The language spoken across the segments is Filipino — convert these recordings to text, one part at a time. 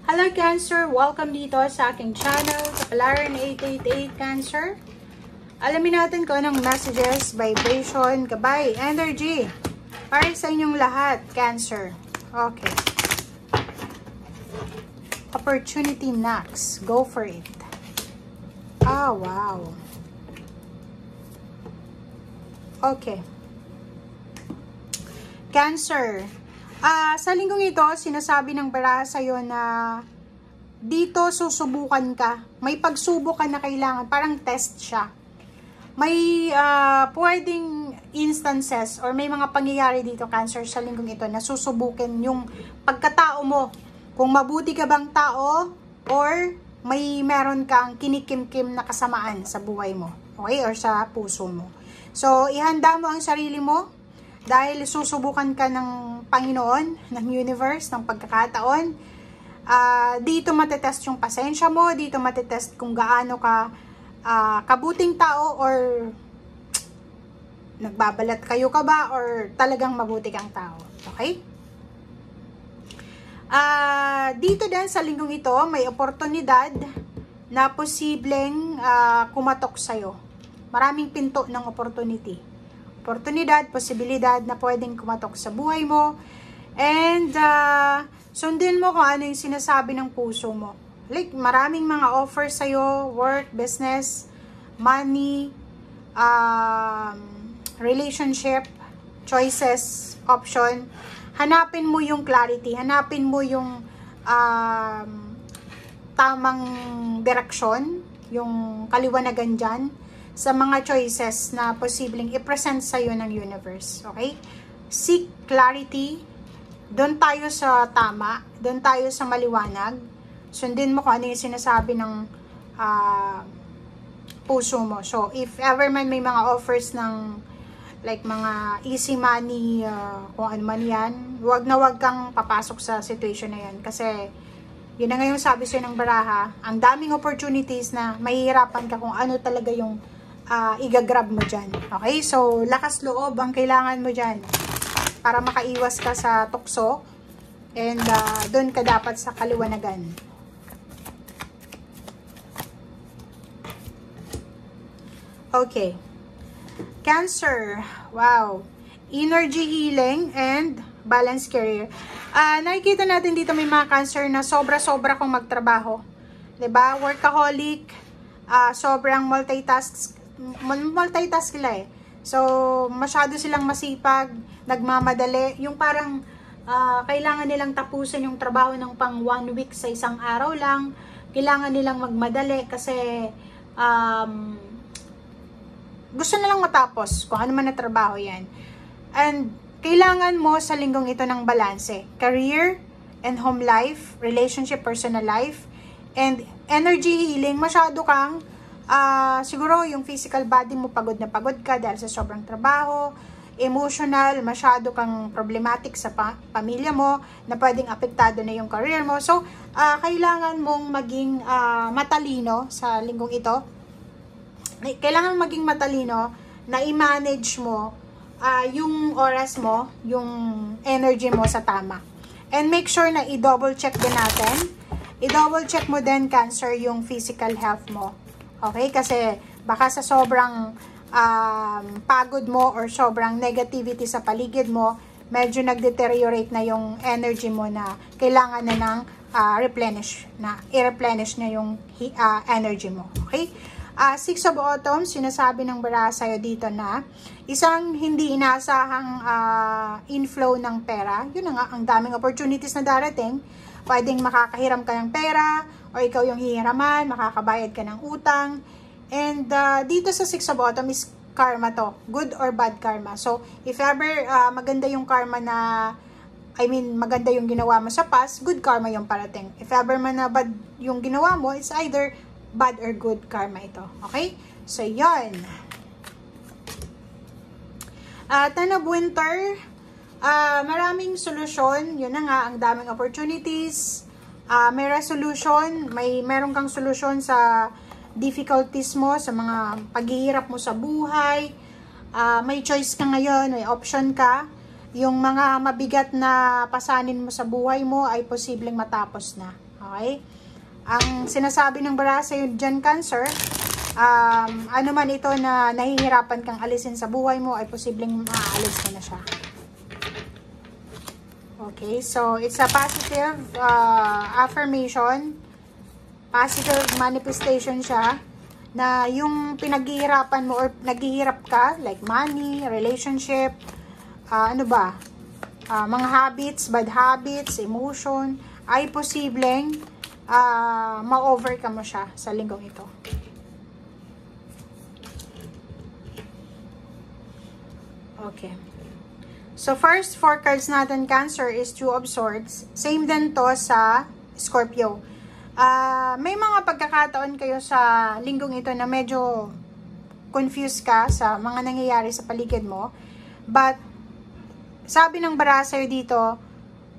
Hello Cancer! Welcome dito sa aking channel, Kapalaran 888 Cancer. Alamin natin kung anong messages, vibration, gabay, energy para sa inyong lahat, Cancer. Okay. Opportunity knocks. Go for it. Ah, wow. Okay. Cancer. Sa linggong ito, sinasabi ng baraha sa'yo na dito susubukan ka. May pagsubok ka na kailangan. Parang test siya. May pwedeng instances or may mga pangyayari dito, Cancer, sa linggong ito na susubukin yung pagkatao mo. Kung mabuti ka bang tao or may meron kang kinikim-kim na kasamaan sa buhay mo. Okay? Or sa puso mo. So, ihanda mo ang sarili mo. Dahil susubukan ka ng Panginoon, ng universe, ng pagkakataon, dito matetest yung pasensya mo, dito matetest kung gaano ka kabuting tao or nagbabalat kayo ka ba or talagang mabuti kang tao. Okay? Dito din sa linggong ito, may oportunidad na posibleng kumatok sa'yo. Maraming pinto ng opportunity. Oportunidad, posibilidad na pwedeng kumatok sa buhay mo. And, sundin mo kung ano yung sinasabi ng puso mo. Like, maraming mga offers sa'yo, work, business, money, relationship, choices, option. Hanapin mo yung clarity, hanapin mo yung tamang direksyon, yung kaliwanagan dyan, sa mga choices na posibleng i-present sa'yo ng universe. Okay? Seek clarity. Doon tayo sa tama. Doon tayo sa maliwanag. Sundin mo kung ano yung sinasabi ng puso mo. So, if ever man may mga offers ng like mga easy money, kung ano man yan, wag na wag kang papasok sa situation na yan. Kasi, yun na nga yung sabi sa'yo ng baraha, ang daming opportunities na mahihirapan ka kung ano talaga yung igagrab mo dyan. Okay? So, lakas loob ang kailangan mo dyan para makaiwas ka sa tukso and doon ka dapat sa kaliwanagan. Okay. Cancer. Wow. Energy healing and balance career. Nakikita natin dito may mga Cancer na sobra-sobra kung magtrabaho. 'Di ba? Workaholic, sobrang multitask sila eh. So, masyado silang masipag, nagmamadali. Yung parang kailangan nilang tapusin yung trabaho ng pang 1 week sa isang araw lang. Kailangan nilang magmadali kasi gusto nilang matapos kung ano man na trabaho yan. And kailangan mo sa linggong ito ng balanse. Career and home life, relationship, personal life, and energy healing. Masyado kang siguro yung physical body mo pagod na pagod ka dahil sa sobrang trabaho, emotional, masyado kang problematic sa pamilya mo na pwedeng apektado na yung career mo. So, kailangan mong maging matalino sa linggong ito. Kailangan maging matalino na i-manage mo yung oras mo, yung energy mo sa tama. And make sure na i-double check din natin. I-double check mo din, Cancer, yung physical health mo. Okay? Kasi baka sa sobrang pagod mo or sobrang negativity sa paligid mo, medyo nag-deteriorate na yung energy mo na kailangan na ng i-replenish na yung energy mo. Okay? Six of Autumn, sinasabi ng baraha sa'yo dito na isang hindi inaasahang inflow ng pera. Yun na nga, ang daming opportunities na darating. Pwedeng makakahiram ka ng pera o ikaw yung hihiraman, makakabayad ka ng utang. And dito sa Six of Autumn is karma to. Good or bad karma. So, if ever maganda yung karma na, maganda yung ginawa mo sa past, good karma yung parating. If ever man na bad yung ginawa mo, it's either bad or good karma ito. Okay? So, yun. Ten of Winter, maraming solusyon. Yun na nga, ang daming opportunities. May resolution. Meron kang solusyon sa difficulties mo, sa mga paghihirap mo sa buhay. May choice ka ngayon, may option ka. Yung mga mabigat na pasanin mo sa buhay mo ay posibleng matapos na. Okay? Ang sinasabi ng bara sa'yo dyan, Cancer, ano man ito na nahihirapan kang alisin sa buhay mo, ay posibleng maaalis mo na siya. Okay, so it's a positive affirmation, positive manifestation siya, na yung pinaghihirapan mo or naghihirap ka, like money, relationship, mga habits, bad habits, emotion, ay posibleng ma-overcome mo siya sa linggong ito. Okay. So, first 4 cards natin, Cancer, is Two of Swords. Same din to sa Scorpio. May mga pagkakataon kayo sa linggong ito na medyo confused ka sa mga nangyayari sa paligid mo. But, sabi ng bara sa'yo dito,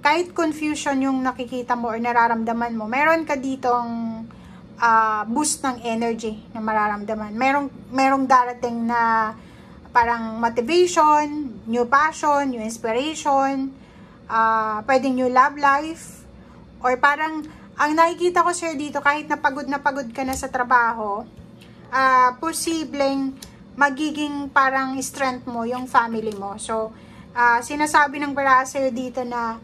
kahit confusion yung nakikita mo or nararamdaman mo, meron ka ditong boost ng energy na mararamdaman. Merong darating na parang motivation, new passion, new inspiration, pwedeng new love life, or parang, ang nakikita ko sa'yo dito, kahit na pagod ka na sa trabaho, posibleng magiging parang strength mo yung family mo. So, sinasabi ng bara sa'yo dito na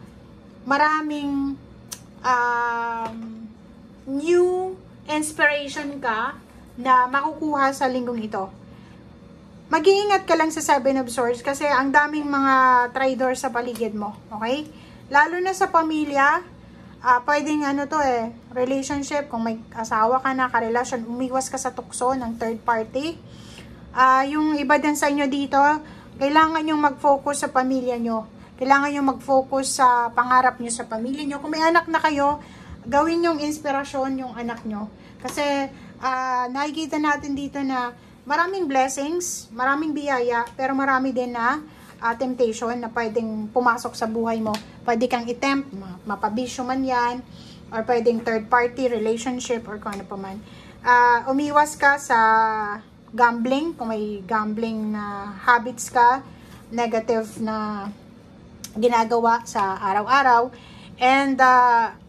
maraming new inspiration ka na makukuha sa linggong ito. Mag-iingat ka lang sa Seven of Swords kasi ang daming mga traitor sa paligid mo. Okay? Lalo na sa pamilya, pwedeng relationship, kung may asawa ka na, karelasyon, umiwas ka sa tukso ng third party. Yung iba din sa inyo dito, kailangan yung mag-focus sa pamilya nyo. Kailangan yung mag-focus sa pangarap nyo sa pamilya nyo. Kung may anak na kayo, gawin yung inspirasyon yung anak nyo. Kasi nakikita natin dito na maraming blessings, maraming biyaya, pero marami din na temptation na pwedeng pumasok sa buhay mo. Pwede kang i-tempt, mapabisyo man yan, or pwedeng third party relationship, or kung ano pa man. Umiwas ka sa gambling, kung may gambling na habits ka, negative na ginagawa sa araw-araw, and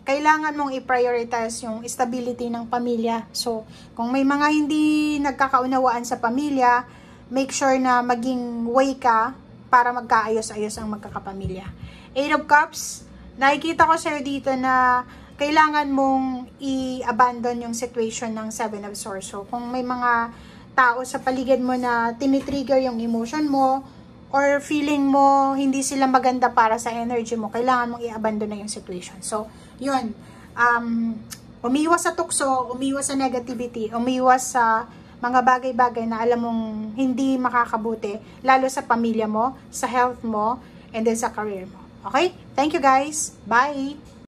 kailangan mong i-prioritize yung stability ng pamilya. So, kung may mga hindi nagkakaunawaan sa pamilya, make sure na maging way ka para magkaayos-ayos ang magkakapamilya. 8 of Cups, nakikita ko sa'yo dito na kailangan mong i-abandon yung situation ng 7 of Swords. So, kung may mga tao sa paligid mo na tinitrigger yung emotion mo, or feeling mo hindi sila maganda para sa energy mo, kailangan mong i-abandon na yung situation. So, yun. Umiwas sa tukso, umiwas sa negativity, umiwas sa mga bagay-bagay na alam mong hindi makakabuti, lalo sa pamilya mo, sa health mo, and then sa career mo. Okay? Thank you guys. Bye!